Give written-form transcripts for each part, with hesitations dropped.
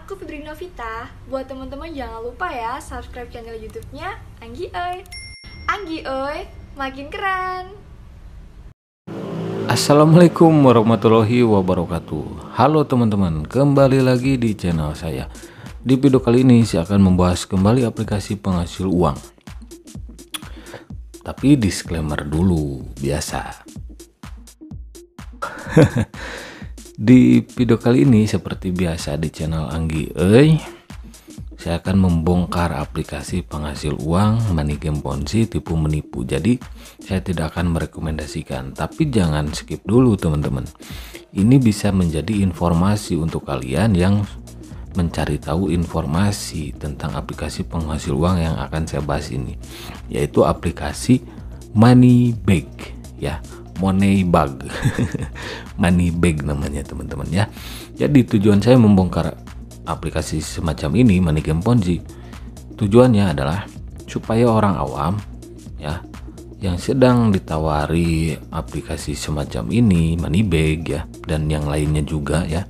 aku Fitri Novita. Buat teman-teman jangan lupa ya subscribe channel YouTube-nya Anggi Oi. Anggi Oi, makin keren. Assalamualaikum warahmatullahi wabarakatuh. Halo teman-teman, kembali lagi di channel saya. Di video kali ini saya akan membahas kembali aplikasi penghasil uang. Tapi disclaimer dulu, biasa. Di video kali ini seperti biasa di channel Anggi Oi, saya akan membongkar aplikasi penghasil uang money game ponzi tipu menipu. Jadi saya tidak akan merekomendasikan, tapi jangan skip dulu teman-teman. Ini bisa menjadi informasi untuk kalian yang mencari tahu informasi tentang aplikasi penghasil uang yang akan saya bahas ini, yaitu aplikasi Moneybag ya. Moneybag Moneybag namanya teman-teman ya. Jadi tujuan saya membongkar aplikasi semacam ini, money game ponzi, tujuannya adalah supaya orang awam ya yang sedang ditawari aplikasi semacam ini, Moneybag ya, dan yang lainnya juga ya,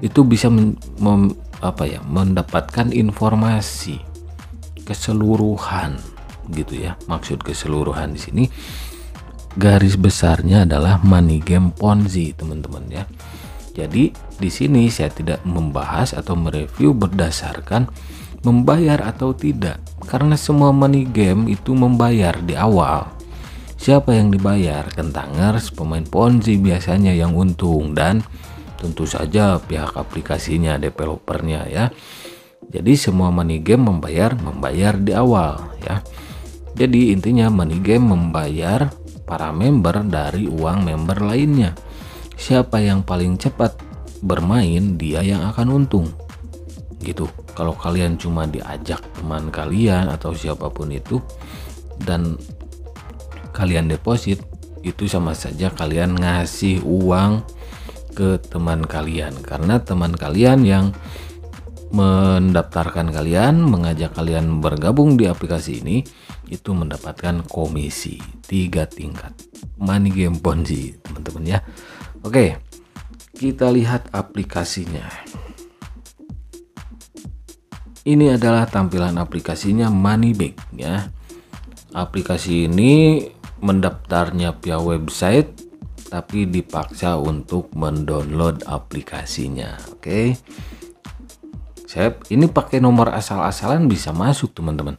itu bisa mendapatkan informasi keseluruhan gitu ya. Maksud keseluruhan di sini garis besarnya adalah money game ponzi teman-teman ya. Jadi di sini saya tidak membahas atau mereview berdasarkan membayar atau tidak, karena semua money game itu membayar di awal. Siapa yang dibayar? Kentangers, pemain ponzi biasanya yang untung, dan tentu saja pihak aplikasinya, developernya ya. Jadi semua money game membayar di awal ya. Jadi intinya money game membayar para member dari uang member lainnya. Siapa yang paling cepat bermain, dia yang akan untung gitu. Kalau kalian cuma diajak teman kalian atau siapapun itu dan kalian deposit, itu sama saja kalian ngasih uang ke teman kalian, karena teman kalian yang mendaftarkan kalian, mengajak kalian bergabung di aplikasi ini, itu mendapatkan komisi 3 tingkat money game ponzi teman-teman ya. Oke, kita lihat aplikasinya. Ini adalah tampilan aplikasinya Moneybag ya. Aplikasi ini mendaftarnya via website, tapi dipaksa untuk mendownload aplikasinya. Oke, ini pakai nomor asal-asalan bisa masuk teman-teman,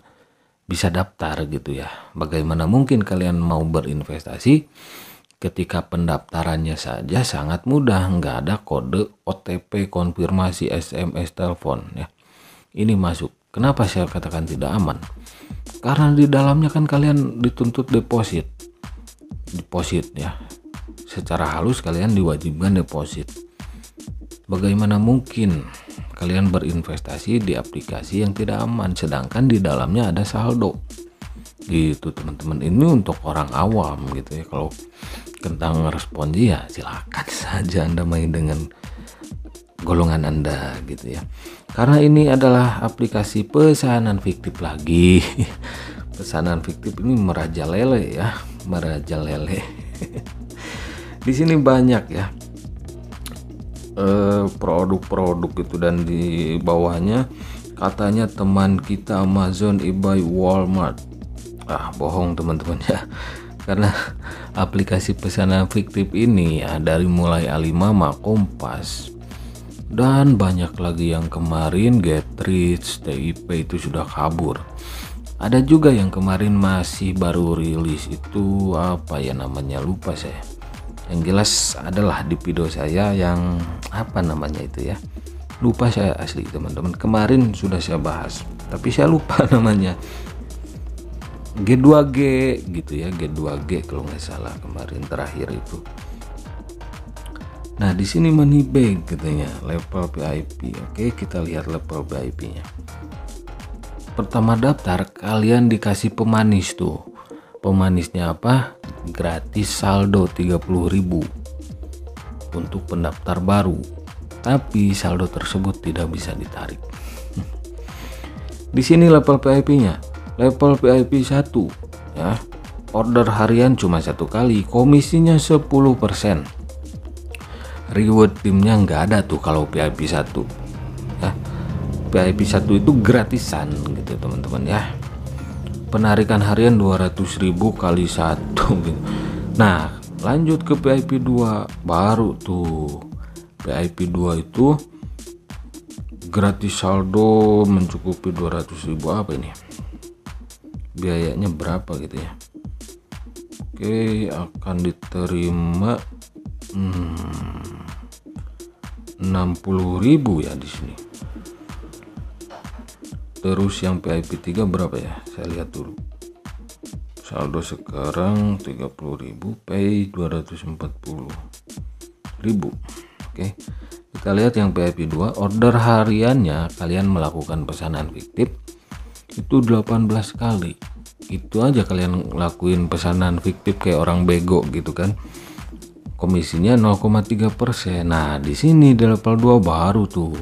bisa daftar gitu ya. Bagaimana mungkin kalian mau berinvestasi ketika pendaftarannya saja sangat mudah, nggak ada kode OTP konfirmasi SMS telepon ya. Ini masuk. Kenapa saya katakan tidak aman? Karena di dalamnya kan kalian dituntut deposit ya. Secara halus kalian diwajibkan deposit. Bagaimana mungkin kalian berinvestasi di aplikasi yang tidak aman sedangkan di dalamnya ada saldo gitu teman-teman. Ini untuk orang awam gitu ya. Kalau tentang responsi ya silakan saja Anda main dengan golongan Anda gitu ya, karena ini adalah aplikasi pesanan fiktif lagi. Pesanan fiktif ini merajalela ya, merajalela. Di sini banyak ya produk-produk itu, dan di bawahnya katanya teman kita Amazon, eBay, Walmart. Bohong teman-teman ya, karena aplikasi pesanan fiktif ini ya dari mulai Alimama, Kompas, dan banyak lagi yang kemarin Getrich, TIP itu sudah kabur. Ada juga yang kemarin masih baru rilis, itu apa ya namanya, lupa saya. Yang jelas adalah di video saya yang apa namanya itu ya, lupa saya asli teman-teman. Kemarin sudah saya bahas tapi saya lupa namanya. G2G gitu ya, G2G kalau nggak salah kemarin terakhir itu. Nah di sini Moneybag katanya level VIP. Oke, kita lihat level VIP-nya. Pertama daftar kalian dikasih pemanis tuh. Pemanisnya apa? Gratis saldo 30.000 untuk pendaftar baru, tapi saldo tersebut tidak bisa ditarik. Di sini level VIP-nya, level VIP 1 ya. Order harian cuma 1 kali, komisinya 10%. Reward timnya nggak ada tuh kalau VIP 1. ya. VIP 1 itu gratisan gitu teman-teman ya. Penarikan harian 200.000 kali 1 gitu. Nah lanjut ke VIP 2, baru tuh VIP 2 itu gratis saldo mencukupi 200.000. apa ini biayanya berapa gitu ya. Oke, akan diterima 60.000 ya di sini. Terus yang VIP 3 berapa ya, saya lihat dulu. Saldo sekarang 30.000, pay 240.000. Oke, kita lihat yang VIP 2, order hariannya kalian melakukan pesanan fiktif itu 18 kali. Itu aja kalian lakuin pesanan fiktif kayak orang bego gitu kan. Komisinya 0,3%. Nah, di sini di level 2 baru tuh.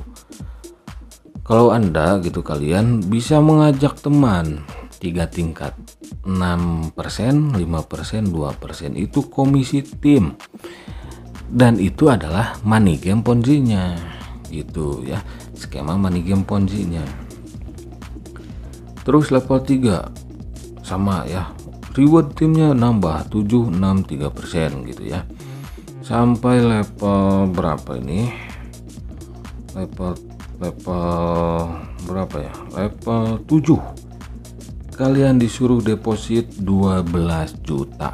Kalau Anda gitu kalian bisa mengajak teman 3 tingkat. 6%, 5%, 2% itu komisi tim. Dan itu adalah money game ponzi-nya gitu ya, skema money game ponzi-nya. Terus level 3 sama ya, reward timnya nambah 7, 6, 3% gitu ya. Sampai level berapa ini? Level berapa ya? Level 7. Kalian disuruh deposit 12 juta.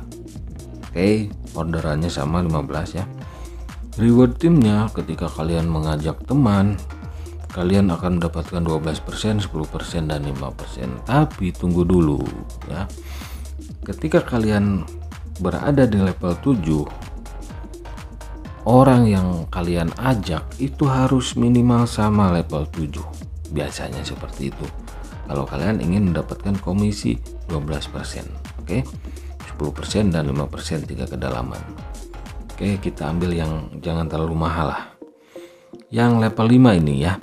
Oke, orderannya sama 15 ya. Reward timnya ketika kalian mengajak teman, kalian akan mendapatkan 12%, 10% dan 5%. Tapi tunggu dulu ya. Ketika kalian berada di level 7, orang yang kalian ajak itu harus minimal sama level 7. Biasanya seperti itu. Kalau kalian ingin mendapatkan komisi 12%, oke? 10% dan 5% 3 kedalaman. Oke, kita ambil yang jangan terlalu mahal lah. Yang level 5 ini ya,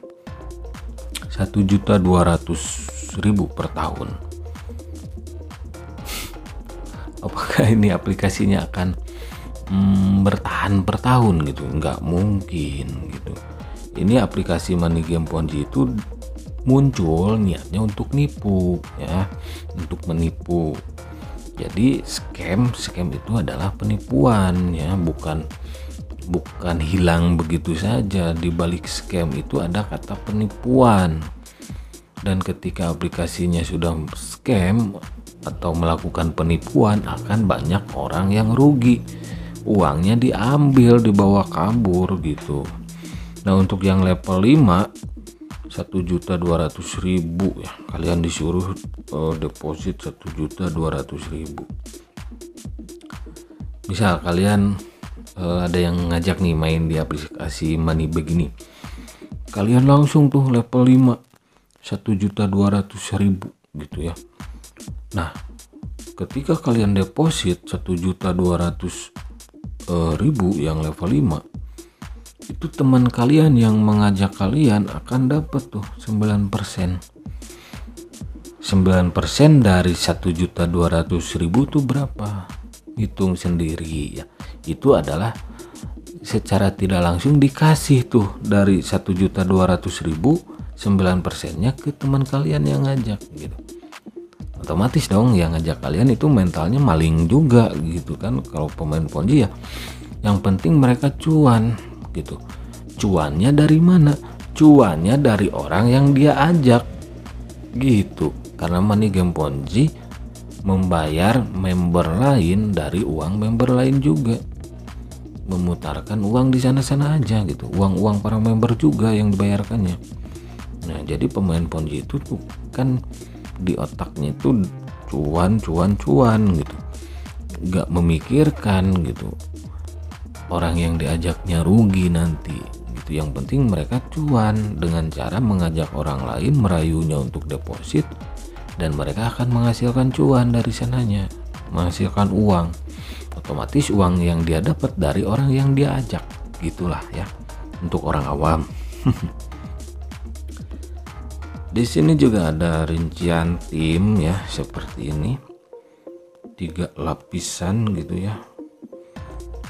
1.200.000 per tahun. Apakah ini aplikasinya akan bertahan per tahun gitu? Nggak mungkin gitu. Ini aplikasi money game ponzi itu muncul niatnya untuk nipu ya, untuk menipu. Jadi scam itu adalah penipuan ya, bukan hilang begitu saja. Di balik scam itu ada kata penipuan. Dan ketika aplikasinya sudah scam atau melakukan penipuan, akan banyak orang yang rugi. Uangnya diambil, dibawa kabur gitu. Nah, untuk yang level 5 1.200.000 ya, kalian disuruh deposit 1.200.000. Misal kalian ada yang ngajak nih main di aplikasi Moneybag ini, kalian langsung tuh level 5 1.200.000 gitu ya. Nah, ketika kalian deposit 1.200.000 yang level 5, itu teman kalian yang mengajak kalian akan dapat tuh 9%. 9% dari 1.200.000 itu berapa? Hitung sendiri ya. Itu adalah secara tidak langsung dikasih tuh dari 1.200.000, 9%-nya ke teman kalian yang ngajak gitu. Otomatis dong yang ngajak kalian itu mentalnya maling juga gitu kan. Kalau pemain ponzi ya, yang penting mereka cuan gitu. Cuannya dari mana? Cuannya dari orang yang dia ajak gitu. Karena money game ponzi membayar member lain dari uang member lain juga, memutarkan uang di sana-sana aja gitu. Uang para member juga yang dibayarkannya. Nah, jadi pemain ponzi itu tuh kan di otaknya itu cuan gitu, nggak memikirkan gitu orang yang diajaknya rugi nanti gitu. Yang penting mereka cuan dengan cara mengajak orang lain, merayunya untuk deposit, dan mereka akan menghasilkan cuan dari sananya, menghasilkan uang. Otomatis uang yang dia dapat dari orang yang dia ajak, gitulah ya untuk orang awam. Di sini juga ada rincian tim ya, seperti ini, 3 lapisan gitu ya.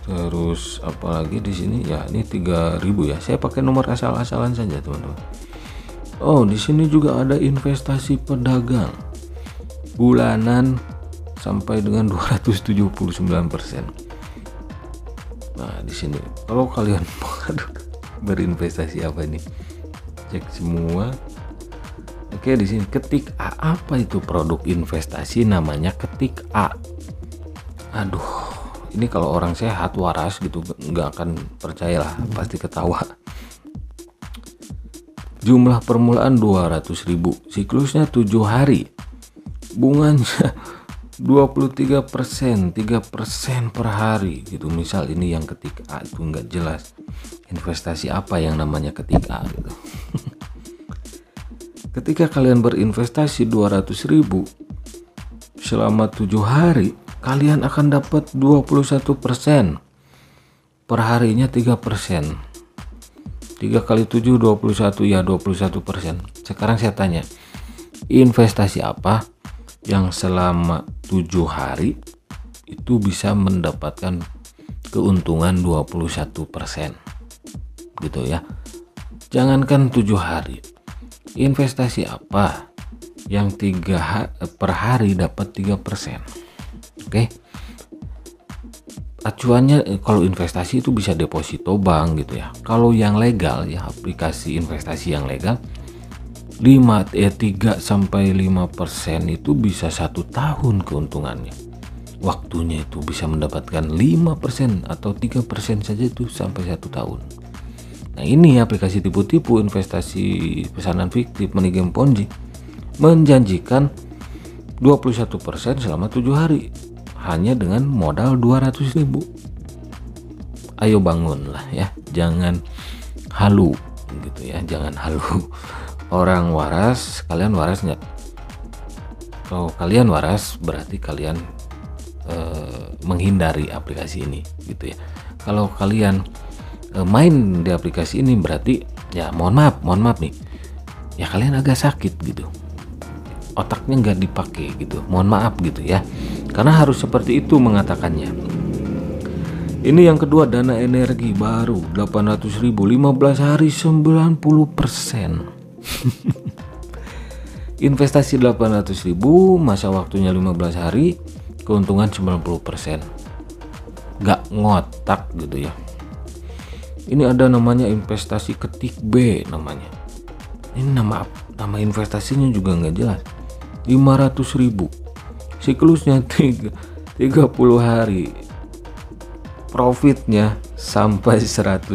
Terus apalagi di sini ya, ini 3.000 ya. Saya pakai nomor asal-asalan saja teman-teman. Oh, di sini juga ada investasi pedagang bulanan sampai dengan 279%. Nah, di sini kalau kalian berinvestasi apa ini? Cek semua. Oke, di sini ketik A. Apa itu produk investasi? Namanya ketik A. Aduh, ini kalau orang sehat waras gitu nggak akan percayalah, pasti ketawa. Jumlah permulaan 200.000, siklusnya 7 hari, bunganya 23%, 3% per hari gitu. Misal ini yang ketik A itu nggak jelas investasi apa yang namanya ketik A gitu. Ketika kalian berinvestasi 200.000 selama 7 hari, kalian akan dapat 21%. Per harinya 3%. 3 kali 7 21, ya 21%. Sekarang saya tanya, investasi apa yang selama 7 hari itu bisa mendapatkan keuntungan 21%? Gitu ya. Jangankan 7 hari. Investasi apa yang per hari dapat 3%? Oke. Acuannya kalau investasi itu bisa deposito bank gitu ya. Kalau yang legal ya, aplikasi investasi yang legal 3 sampai 5% itu bisa 1 tahun keuntungannya. Waktunya itu bisa mendapatkan 5% atau 3% saja itu sampai 1 tahun. Nah, ini aplikasi tipu-tipu investasi pesanan fiktif money game Ponzi menjanjikan 21% selama 7 hari hanya dengan modal 200.000. Ayo bangunlah ya, jangan halu gitu ya, jangan halu. Orang waras, kalian waras nggak? Kalau kalian waras berarti kalian menghindari aplikasi ini gitu ya. Kalau kalian main di aplikasi ini berarti ya mohon maaf nih, ya kalian agak sakit gitu, otaknya nggak dipakai gitu, mohon maaf gitu ya, karena harus seperti itu mengatakannya. Ini yang kedua, dana energi baru 800.000, 15 hari 90%. Investasi 800.000, masa waktunya 15 hari, keuntungan 90%. Gak ngotak gitu ya. Ini ada namanya investasi ketik B namanya. Ini nama investasinya juga nggak jelas. 500.000, siklusnya 30 hari, profitnya sampai 195%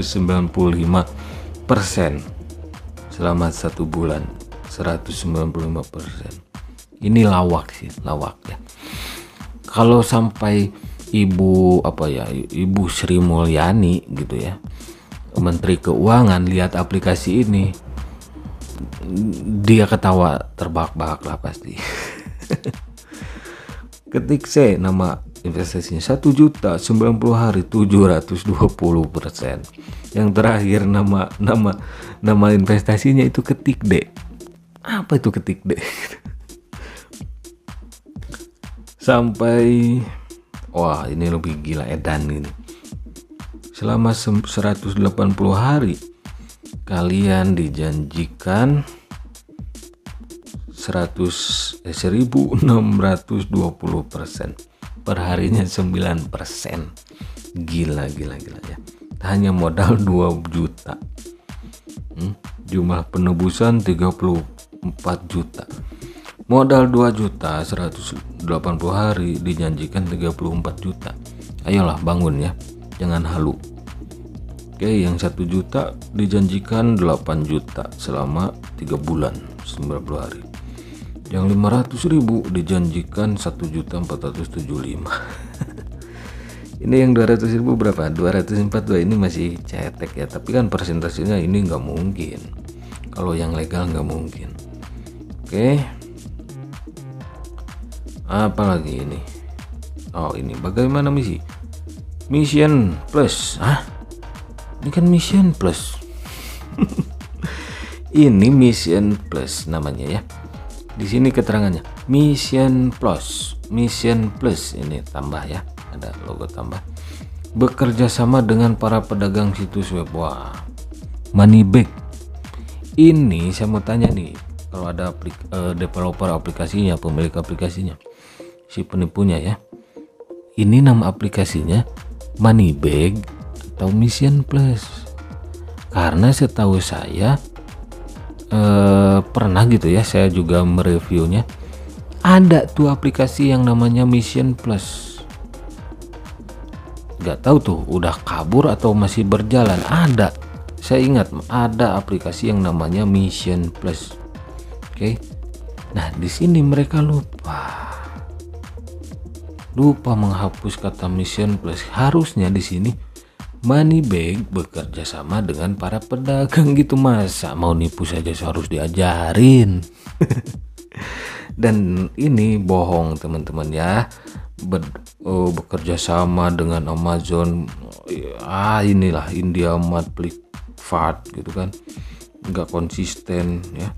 selama 1 bulan, 195%. Ini lawak sih, lawak ya. Kalau sampai Ibu Sri Mulyani gitu ya, Menteri Keuangan, lihat aplikasi ini, dia ketawa terbahak-bahak lah pasti. Ketik C, nama investasinya 1 juta 90 hari 720%. Yang terakhir nama investasinya itu ketik D. Apa itu ketik D? Sampai wah, ini lebih gila edan ini. Selama 180 hari kalian dijanjikan 1.620%, per harinya 9%. Gila ya. Hanya modal 2 juta. Jumlah penebusan 34 juta. Modal 2 juta 180 hari dijanjikan 34 juta. Ayolah bangun ya, jangan halu. Oke, yang 1 juta dijanjikan 8 juta selama 3 bulan 90 hari. Yang 500.000 dijanjikan 1.475. Ini yang 200.000 berapa? 242. Ini masih cetek ya, tapi kan persentasenya ini nggak mungkin. Kalau yang legal nggak mungkin. Oke. Apalagi ini? Oh, ini bagaimana misi? Mission Plus. Ini kan Mission Plus. Ini Mission Plus namanya ya. Di sini keterangannya Mission Plus ini tambah ya, ada logo tambah. bekerja sama dengan para pedagang situs web. Wah, Moneybag ini saya mau tanya nih, kalau ada developer aplikasinya, pemilik aplikasinya, si penipunya ya, ini nama aplikasinya Moneybag atau Mission Plus? Karena setahu saya pernah gitu ya, saya juga mereviewnya, ada tuh aplikasi yang namanya Mission Plus. Gak tahu tuh udah kabur atau masih berjalan. Ada, saya ingat ada aplikasi yang namanya Mission Plus. Oke. Nah, di sini mereka lupa menghapus kata Mission Plus. Harusnya di sini Moneybag bekerja sama dengan para pedagang gitu. Masa mau nipu saja harus diajarin. Dan ini bohong teman-teman ya. Bekerja sama dengan Amazon, inilah India-Mart gitu kan, nggak konsisten ya,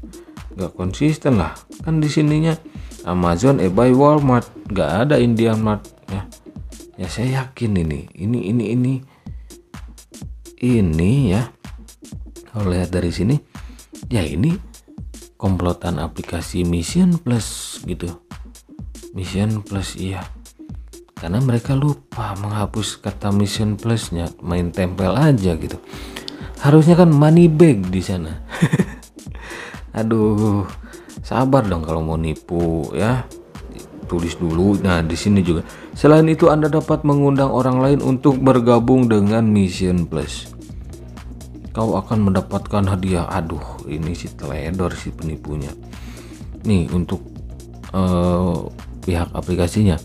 nggak konsisten lah kan. Di sininya Amazon by Walmart, nggak ada India-Mart ya. Ya saya yakin ini ya, kalau lihat dari sini ya ini komplotan aplikasi Mission Plus gitu. Mission Plus iya, karena mereka lupa menghapus kata Mission Plusnya, main tempel aja gitu. Harusnya kan Moneybag di sana. Aduh, sabar dong kalau mau nipu ya, tulis dulu. Nah di sini juga, selain itu Anda dapat mengundang orang lain untuk bergabung dengan Mission Plus. Kau akan mendapatkan hadiah. Aduh, ini si teledor si penipunya. Nih untuk pihak aplikasinya,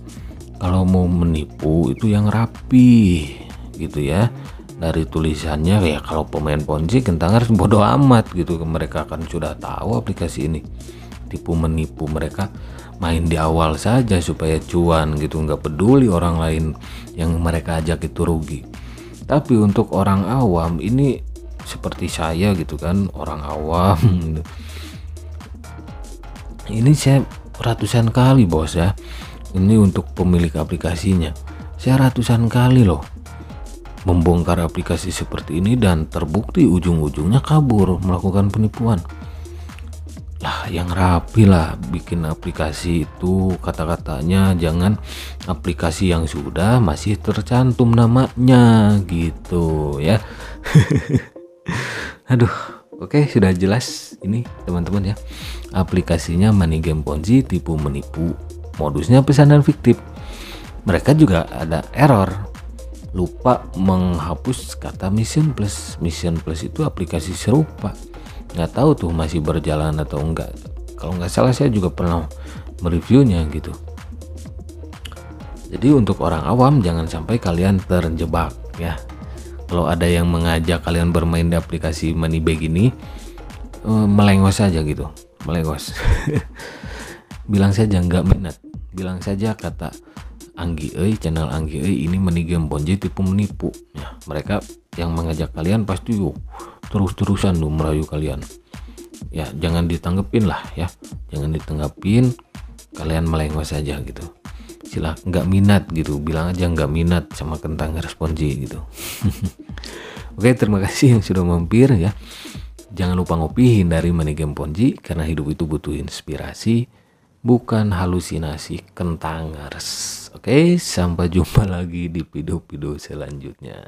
kalau mau menipu itu yang rapi gitu ya. Dari tulisannya ya, kalau pemain Ponzi kentangan bodoh amat gitu, mereka kan sudah tahu aplikasi ini tipu menipu. Mereka main di awal saja supaya cuan gitu, nggak peduli orang lain yang mereka ajak itu rugi. Tapi untuk orang awam ini seperti saya gitu kan, orang awam gitu. Ini saya ratusan kali bos ya, ini untuk pemilik aplikasinya saya ratusan kali loh membongkar aplikasi seperti ini, dan terbukti ujung-ujungnya kabur melakukan penipuan. Lah yang rapi lah bikin aplikasi itu, kata-katanya jangan aplikasi yang sudah masih tercantum namanya gitu ya. Aduh, oke, sudah jelas ini teman-teman ya. Aplikasinya Money Game Ponzi, tipu menipu, modusnya pesanan fiktif. Mereka juga ada error, lupa menghapus kata Mission Plus. Mission Plus itu aplikasi serupa, nggak tahu tuh masih berjalan atau enggak. Kalau nggak salah saya juga pernah mereviewnya gitu. Jadi untuk orang awam jangan sampai kalian terjebak ya. Kalau ada yang mengajak kalian bermain di aplikasi Moneybag ini, melengos saja gitu, melengos. Bilang saja nggak minat, bilang saja kata Anggi channel Anggi ini Money Game Ponzi tipu menipu ya. Mereka yang mengajak kalian pasti terus-terusan merayu kalian ya. Jangan ditanggepin lah ya, jangan ditanggapin, kalian melengos saja gitu. Nggak minat gitu, bilang aja nggak minat sama kentang Ponzi gitu. Oke, terima kasih yang sudah mampir ya. Jangan lupa ngopi, hindari Money Game Ponzi, karena hidup itu butuh inspirasi, bukan halusinasi kentangers. Oke, sampai jumpa lagi di video-video selanjutnya.